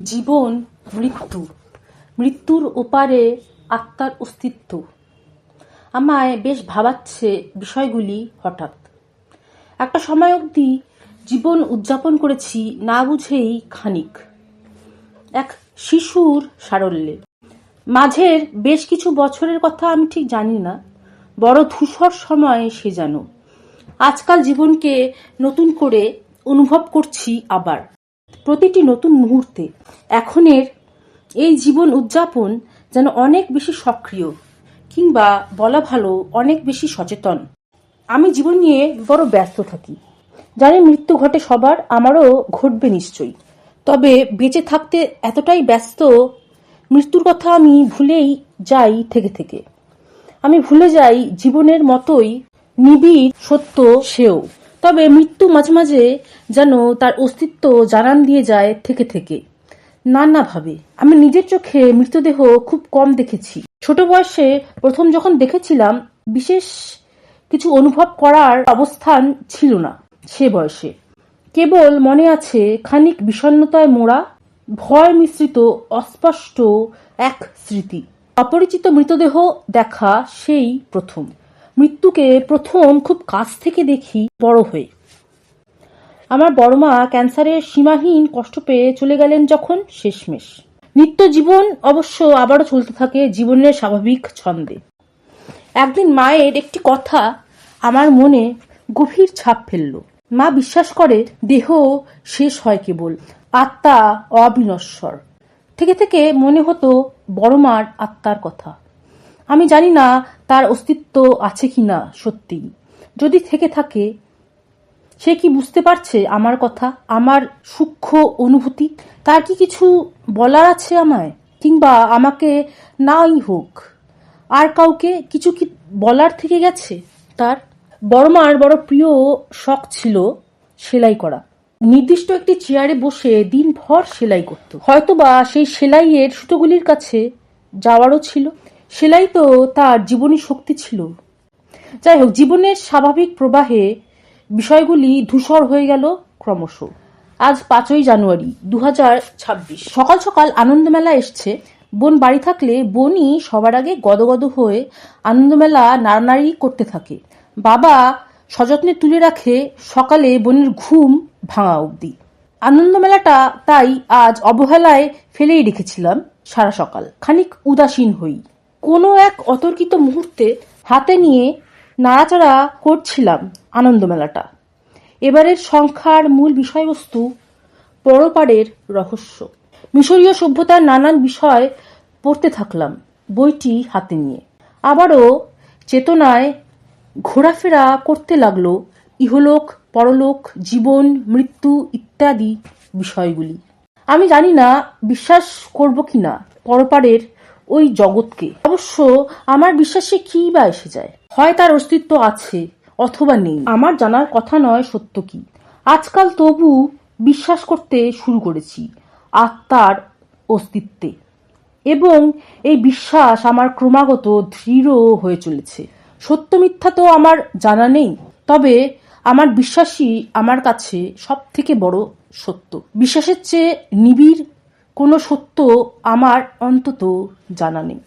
জীবন, মৃত্যু, মৃত্যুর ওপারে আত্মার অস্তিত্ব আমায় বেশ ভাবাচ্ছে বিষয়গুলি। হঠাৎ একটা সময় অবধি জীবন উদযাপন করেছি না বুঝেই খানিক, এক শিশুর সারল্যে। মাঝের বেশ কিছু বছরের কথা আমি ঠিক জানি না, বড় ধূসর সময় সে যেন। আজকাল জীবনকে নতুন করে অনুভব করছি আবার, প্রতিটি নতুন মুহূর্তে। এখনের এই জীবন উদযাপন যেন অনেক বেশি সক্রিয়, কিংবা বলা ভালো অনেক বেশি সচেতন। আমি জীবন নিয়ে বড় ব্যস্ত থাকি, জানি মৃত্যু ঘটে সবার, আমারও ঘটবে নিশ্চয়ই। তবে বেঁচে থাকতে এতটাই ব্যস্ত, মৃত্যুর কথা আমি ভুলেই যাই থেকে থেকে। আমি ভুলে যাই জীবনের মতোই নিবিড় সত্য সেও। তবে মৃত্যু মাঝে মাঝে যেন তার অস্তিত্ব জানান দিয়ে যায় থেকে থেকে, নানাভাবে। আমি নিজের চোখে মৃতদেহ খুব কম দেখেছি। ছোট বয়সে প্রথম যখন দেখেছিলাম, বিশেষ কিছু অনুভব করার অবস্থান ছিল না সে বয়সে। কেবল মনে আছে খানিক বিষণ্ণতায় মোড়া, ভয় মিশ্রিত অস্পষ্ট এক স্মৃতি। অপরিচিত মৃতদেহ দেখা সেই প্রথম। মৃত্যুকে প্রথম খুব কাছ থেকে দেখি বড় হয়ে। আমার বড়মা ক্যান্সারের সীমাহীন কষ্ট পেয়ে চলে গেলেন যখন শেষমেশ। নিত্য জীবন অবশ্য আবারও চলতে থাকে জীবনের স্বাভাবিক ছন্দে। একদিন মায়ের একটি কথা আমার মনে গভীর ছাপ ফেলল। মা বিশ্বাস করে দেহ শেষ হয় কেবল, আত্মা অবিনশ্বর। থেকে থেকে মনে হতো বড়মার আত্মার কথা। আমি জানি না তার অস্তিত্ব আছে কিনা সত্যি। যদি থেকে থাকে, সে কি বুঝতে পারছে আমার কথা, আমার সূক্ষ্ম অনুভূতি? তার কি কিছু বলার আছে আমায়, কিংবা আমাকে নাই হোক আর কাউকে কিছু কি বলার থেকে গেছে তার? বড়মার বড় প্রিয় শখ ছিল সেলাই করা। নির্দিষ্ট একটি চেয়ারে বসে দিনভর সেলাই করত। হয়তোবা সেই সেলাইয়ের সুতোগুলির কাছে যাওয়ারও ছিল। সেলাই তো তার জীবনী শক্তি ছিল। যাই হোক, জীবনের স্বাভাবিক প্রবাহে বিষয়গুলি ধূসর হয়ে গেল ক্রমশ। আজ 5ই জানুয়ারি 2026। সকাল সকাল আনন্দমেলা এসছে। বোন বাড়ি থাকলে বোনই সবার আগে গদগদ হয়ে আনন্দমেলা নাড়ানাড়ি করতে থাকে। বাবা সযত্নে তুলে রাখে সকালে বোনের ঘুম ভাঙা অবধি। আনন্দমেলাটা তাই আজ অবহেলায় ফেলেই রেখেছিলাম সারা সকাল, খানিক উদাসীন হই। কোনো এক অতর্কিত মুহূর্তে হাতে নিয়ে নাড়াচাড়া করছিলাম আনন্দমেলাটা। এবারের সংখ্যার মূল বিষয়বস্তু পরপারের রহস্য। মিশরীয় সভ্যতার নানান বিষয় পড়তে থাকলাম বইটি হাতে নিয়ে। আবারও চেতনায় ঘোরাফেরা করতে লাগলো ইহলোক পরলোক, জীবন মৃত্যু ইত্যাদি বিষয়গুলি। আমি জানি না বিশ্বাস করব কিনা পরপারের ওই জগৎকে। অবশ্য আমার বিশ্বাসে কি বা এসে যায়? হয় তার অস্তিত্ব আছে অথবা নেই, আমার জানার কথা নয় সত্য কি। আজকাল তবু বিশ্বাস করতে শুরু করেছি আত্মার অস্তিত্বে, এবং এই বিশ্বাস আমার ক্রমাগত দৃঢ় হয়ে চলেছে। সত্য মিথ্যা তো আমার জানা নেই, তবে আমার বিশ্বাসই আমার কাছে সব থেকে বড় সত্য। বিশ্বাসের চেয়ে নিবিড় কোনো সত্য আমার অন্তত জানা নেই।